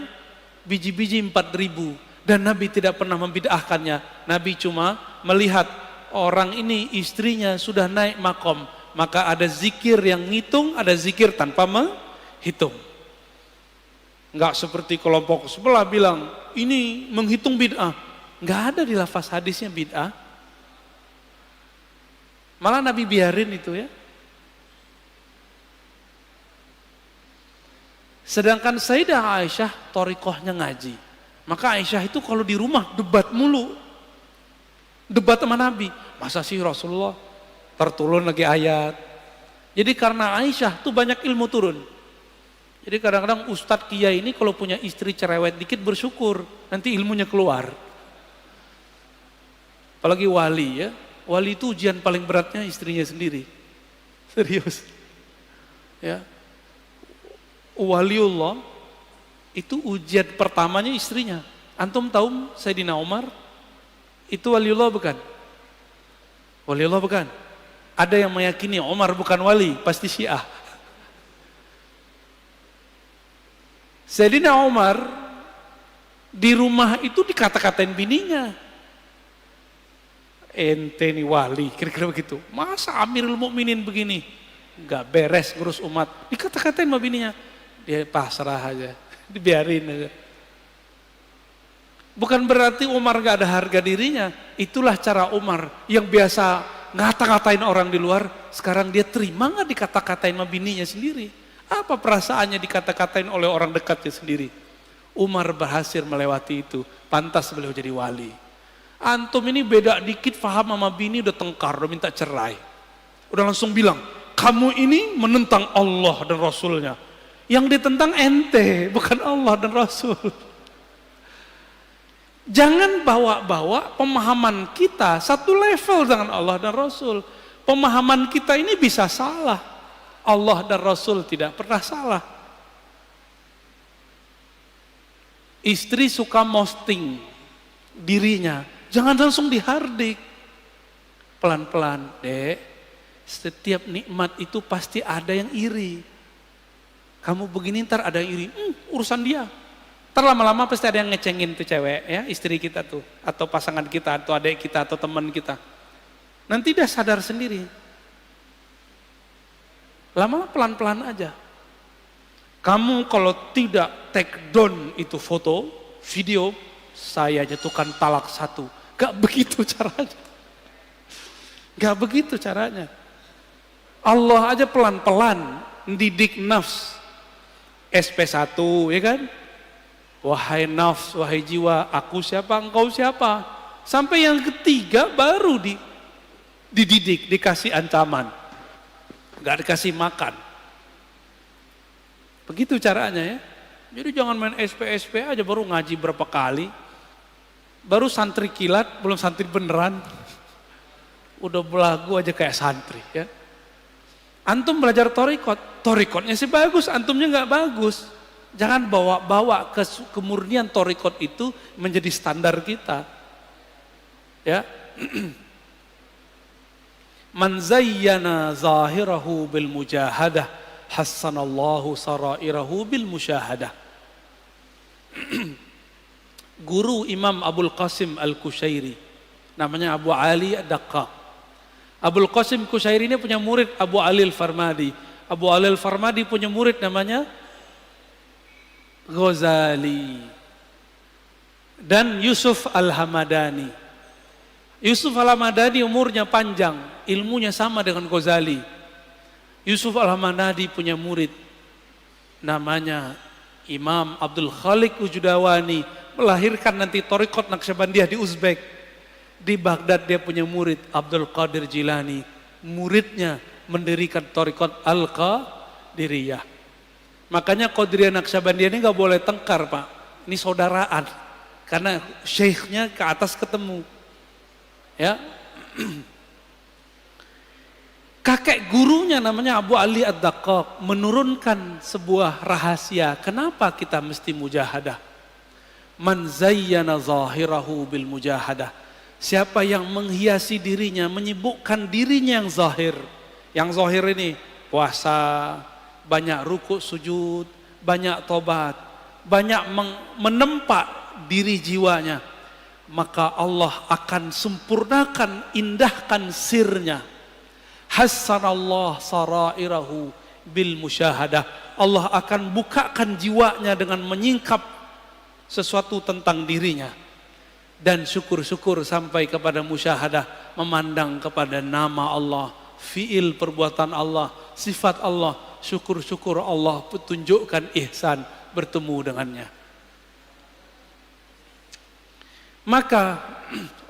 biji-biji 4.000 dan Nabi tidak pernah membid'ahkannya. Nabi cuma melihat orang ini istrinya sudah naik makom, maka ada zikir yang ngitung, ada zikir tanpa menghitung. Enggak seperti kelompok sebelah bilang ini menghitung bid'ah. Enggak ada di lafaz hadisnya bid'ah. Malah Nabi biarin itu ya. Sedangkan Sayyidah Aisyah thariqahnya ngaji. Maka Aisyah itu kalau di rumah debat mulu. Debat sama Nabi. Masa sih Rasulullah terturun lagi ayat. Jadi karena Aisyah tuh banyak ilmu turun. Jadi kadang-kadang Ustadz Kiai ini kalau punya istri cerewet dikit bersyukur. Nanti ilmunya keluar. Apalagi wali ya. Wali itu ujian paling beratnya istrinya sendiri. Serius. Ya. Waliullah itu ujian pertamanya istrinya. Antum tahu Sayyidina Umar itu waliullah bukan? Waliullah bukan? Ada yang meyakini Umar bukan wali, pasti Syiah. Sayyidina Umar di rumah itu dikata-katain bininya. Ente nih wali, kira-kira begitu. Masa Amirul Mukminin begini? Enggak beres ngurus umat. Dikata-katain sama bininya. Dia pasrah aja, dibiarin aja. Bukan berarti Umar gak ada harga dirinya. Itulah cara Umar yang biasa ngata-ngatain orang di luar. Sekarang dia terima gak dikata-katain sama bininya sendiri? Apa perasaannya dikata-katain oleh orang dekatnya sendiri? Umar berhasil melewati itu, pantas beliau jadi wali. Antum ini beda dikit paham sama bini udah tengkar, udah minta cerai. Udah langsung bilang, kamu ini menentang Allah dan Rasulnya. Yang ditentang ente, bukan Allah dan Rasul. Jangan bawa-bawa pemahaman kita satu level dengan Allah dan Rasul. Pemahaman kita ini bisa salah. Allah dan Rasul tidak pernah salah. Istri suka posting dirinya, jangan langsung dihardik. Pelan-pelan, Dek. Setiap nikmat itu pasti ada yang iri. Kamu begini ntar ada yang iri, urusan dia. Ntar lama-lama pasti ada yang ngecengin tuh cewek, ya istri kita tuh, atau pasangan kita, atau adik kita, atau teman kita. Nanti dia sadar sendiri. Lama pelan-pelan aja. Kamu kalau tidak take down itu foto, video, saya jatuhkan talak 1. Gak begitu caranya. Gak begitu caranya. Allah aja pelan-pelan mendidik nafs. SP1 ya kan? Wahai nafs, wahai jiwa, aku siapa, engkau siapa. Sampai yang ketiga baru dididik, dikasih ancaman. Gak dikasih makan. Begitu caranya ya. Jadi jangan main SP aja baru ngaji berapa kali. Baru santri kilat, belum santri beneran. Udah belagu aja kayak santri ya. Antum belajar torikotnya sih bagus, antumnya nggak bagus. Jangan bawa-bawa kemurnian torikot itu menjadi standar kita. Ya. Man zayyana zahirahu bil mujahadah, hassanallahu sarairahu bil musyahadah. Guru Imam Abul Qasim Al-Kushairi, namanya Abu Ali Ad-Daqqaq. Abul Qasim Kushairi ini punya murid Abu Ali Al-Farmadi. Abu Ali Al-Farmadi punya murid namanya Ghazali dan Yusuf Al-Hamadani. Yusuf Al-Hamadani umurnya panjang, ilmunya sama dengan Ghazali. Yusuf Al-Hamadani punya murid namanya Imam Abdul Khaliq Ujudawani, melahirkan nanti Thariqat Naqsyabandiyah di Uzbek. Di Baghdad dia punya murid Abdul Qadir Jilani, muridnya mendirikan Thariqat Al-Qadiriyah. Makanya Qadiriyah Naqsyabandiyah ini gak boleh tengkar Pak, ini saudaraan, karena syekhnya ke atas ketemu. Ya, kakek gurunya namanya Abu Ali Ad-Daqqaq menurunkan sebuah rahasia. Kenapa kita mesti mujahadah? Man zayyana zahirahu bil mujahadah. Siapa yang menghiasi dirinya, menyibukkan dirinya yang zahir. Yang zahir ini puasa, banyak ruku sujud, banyak tobat, banyak menempa diri jiwanya. Maka Allah akan sempurnakan, indahkan sirnya. Hassanallah sarairahu bil musyahadah. Allah akan bukakan jiwanya dengan menyingkap sesuatu tentang dirinya. Dan syukur-syukur sampai kepada musyahadah, memandang kepada nama Allah, fiil perbuatan Allah, sifat Allah, syukur-syukur Allah tunjukkan ihsan bertemu dengannya. Maka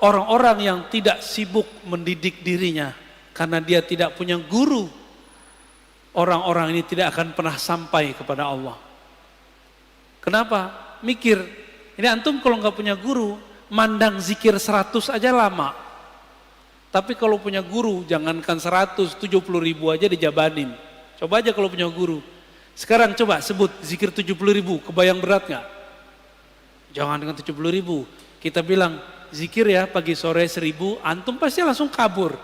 orang-orang yang tidak sibuk mendidik dirinya karena dia tidak punya guru, orang-orang ini tidak akan pernah sampai kepada Allah. Kenapa? Mikir, ini antum kalau nggak punya guru, mandang zikir 100 aja lama. Tapi kalau punya guru, jangankan 100, 70.000 aja dijabanin. Coba aja kalau punya guru. Sekarang coba sebut zikir 70.000, kebayang berat nggak? Jangan dengan 70.000. Kita bilang zikir ya pagi sore 1000, antum pasti langsung kabur.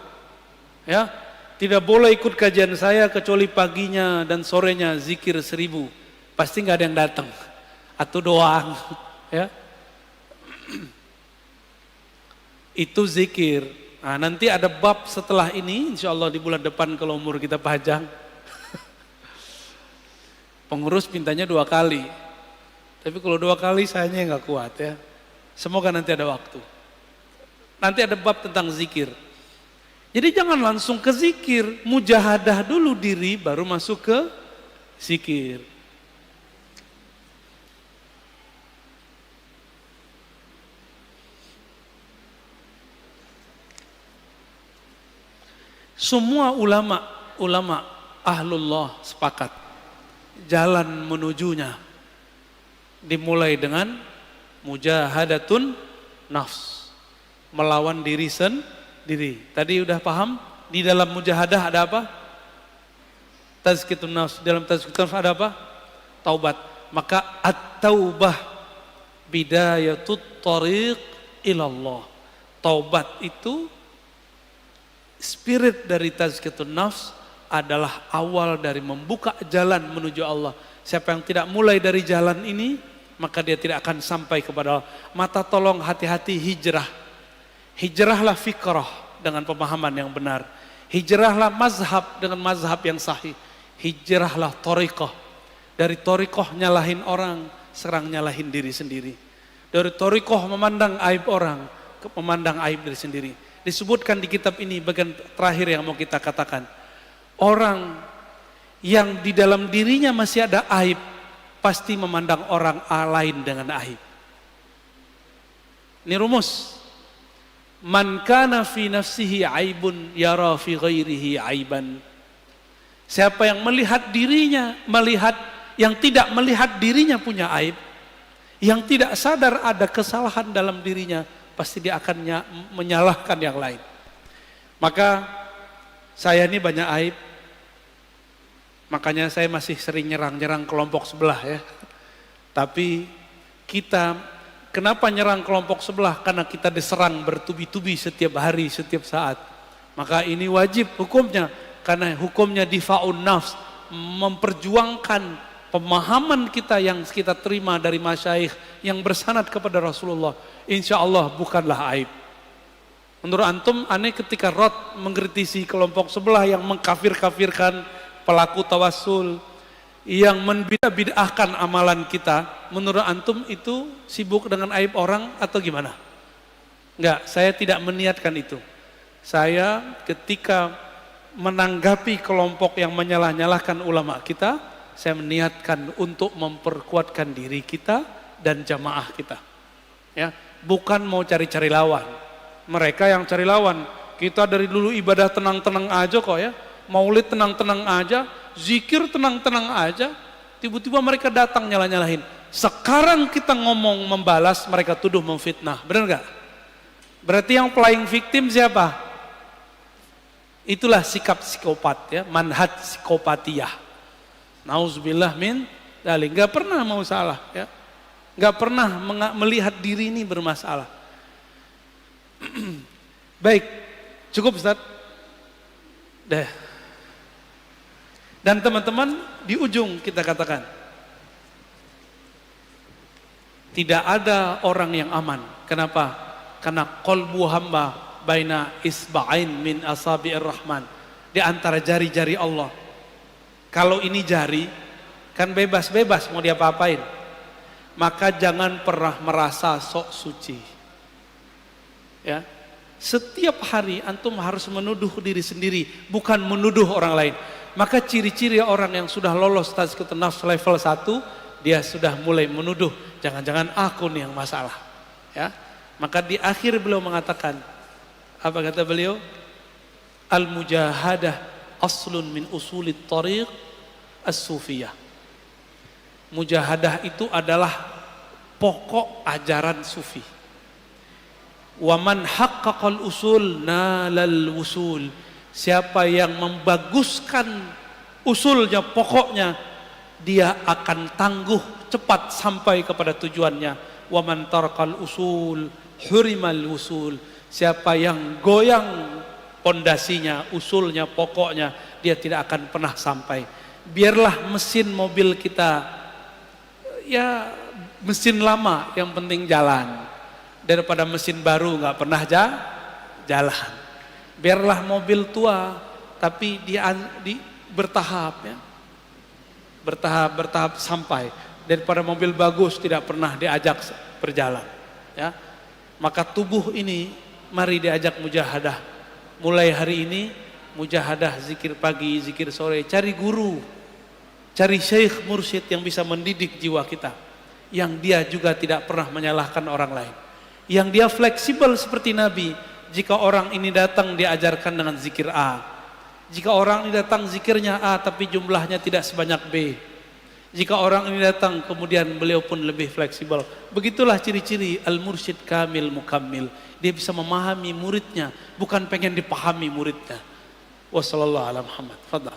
Ya, tidak boleh ikut kajian saya kecuali paginya dan sorenya zikir 1000. Pasti nggak ada yang datang. Atau doang. Ya. Itu zikir. Nah, nanti ada bab setelah ini, insya Allah di bulan depan kalau umur kita panjang. Pengurus mintanya 2 kali. Tapi kalau 2 kali sayanya nggak kuat ya. Semoga nanti ada waktu. Nanti ada bab tentang zikir. Jadi jangan langsung ke zikir, mujahadah dulu diri baru masuk ke zikir. Semua ulama ahlullah sepakat jalan menujunya dimulai dengan mujahadatun nafs, melawan diri sendiri. Tadi udah paham di dalam mujahadah ada apa? Tazkiyatun nafs. Dalam tazkiyatun nafs ada apa? Taubat. Maka at-taubah bidayatut thariq ilallah. Taubat itu spirit dari tazkiyatun nafs adalah awal dari membuka jalan menuju Allah. Siapa yang tidak mulai dari jalan ini, maka dia tidak akan sampai kepada Allah. Mata tolong hati-hati hijrah. Hijrahlah fikrah dengan pemahaman yang benar. Hijrahlah mazhab dengan mazhab yang sahih. Hijrahlah thariqah. Dari thariqah nyalahin orang, serang nyalahin diri sendiri. Dari thariqah memandang aib orang, memandang aib diri sendiri. Disebutkan di kitab ini bagian terakhir yang mau kita katakan. Orang yang di dalam dirinya masih ada aib, pasti memandang orang lain dengan aib. Ini rumus. Man kana fi nafsihi aibun yara fi ghairihi aiban. Siapa yang melihat dirinya, yang tidak melihat dirinya punya aib, yang tidak sadar ada kesalahan dalam dirinya, pasti dia akan menyalahkan yang lain. Maka saya ini banyak aib, makanya saya masih sering nyerang kelompok sebelah ya. Tapi kita kenapa nyerang kelompok sebelah? Karena kita diserang bertubi-tubi setiap hari, setiap saat. Maka ini wajib hukumnya, karena hukumnya difa'un nafs, memperjuangkan pemahaman kita yang kita terima dari masyaikh yang bersanad kepada Rasulullah, insya Allah bukanlah aib. Menurut antum aneh ketika Rod mengkritisi kelompok sebelah yang mengkafir-kafirkan pelaku tawassul, yang membid'ahkan amalan kita, menurut antum itu sibuk dengan aib orang atau gimana? Enggak, saya tidak meniatkan itu. Saya ketika menanggapi kelompok yang menyalah-nyalahkan ulama kita, saya meniatkan untuk memperkuatkan diri kita dan jamaah kita. Ya, bukan mau cari-cari lawan. Mereka yang cari lawan. Kita dari dulu ibadah tenang-tenang aja kok ya. Maulid tenang-tenang aja, zikir tenang-tenang aja. Tiba-tiba mereka datang nyalah-nyalahin. Sekarang kita ngomong membalas, mereka tuduh memfitnah. Benar nggak? Berarti yang playing victim siapa? Itulah sikap psikopat ya, manhaj psikopatiyah. Nauzubillah min dzalik, enggak pernah mau salah ya. Enggak pernah melihat diri ini bermasalah. Baik, cukup Ustaz. Dah. Dan teman-teman di ujung kita katakan, tidak ada orang yang aman. Kenapa? Karena qalbu hamba baina isba'ain min asabi'ir rahman, di antara jari-jari Allah. Kalau ini jari, kan bebas-bebas mau diapa-apain. Maka jangan pernah merasa sok suci. Ya. Setiap hari antum harus menuduh diri sendiri, bukan menuduh orang lain. Maka ciri-ciri orang yang sudah lolos tazkiyatun nafs level 1, dia sudah mulai menuduh, jangan-jangan aku nih yang masalah. Ya. Maka di akhir beliau mengatakan, apa kata beliau? Al-mujahadah aslun min usulit tariq as-sufiyah. Mujahadah itu adalah pokok ajaran sufi. Wa man haqqaqal usul nalal wusul. Siapa yang membaguskan usulnya, pokoknya, dia akan tangguh cepat sampai kepada tujuannya. Wa man tarqal usul hurimal wusul. Siapa yang goyang pondasinya, usulnya, pokoknya, dia tidak akan pernah sampai. Biarlah mesin mobil kita, ya mesin lama yang penting jalan, daripada mesin baru nggak pernah jalan. Biarlah mobil tua, tapi dia bertahap ya, bertahap sampai, daripada mobil bagus tidak pernah diajak berjalan. Ya, maka tubuh ini mari diajak mujahadah. Mulai hari ini mujahadah, zikir pagi, zikir sore, cari guru. Cari syekh mursyid yang bisa mendidik jiwa kita, yang dia juga tidak pernah menyalahkan orang lain, yang dia fleksibel seperti Nabi. Jika orang ini datang diajarkan dengan zikir A, jika orang ini datang zikirnya A tapi jumlahnya tidak sebanyak B, jika orang ini datang kemudian beliau pun lebih fleksibel. Begitulah ciri-ciri al-mursyid kamil mukammil. Dia bisa memahami muridnya, bukan pengen dipahami muridnya. Wassallallahu ala Muhammad. Fadhal.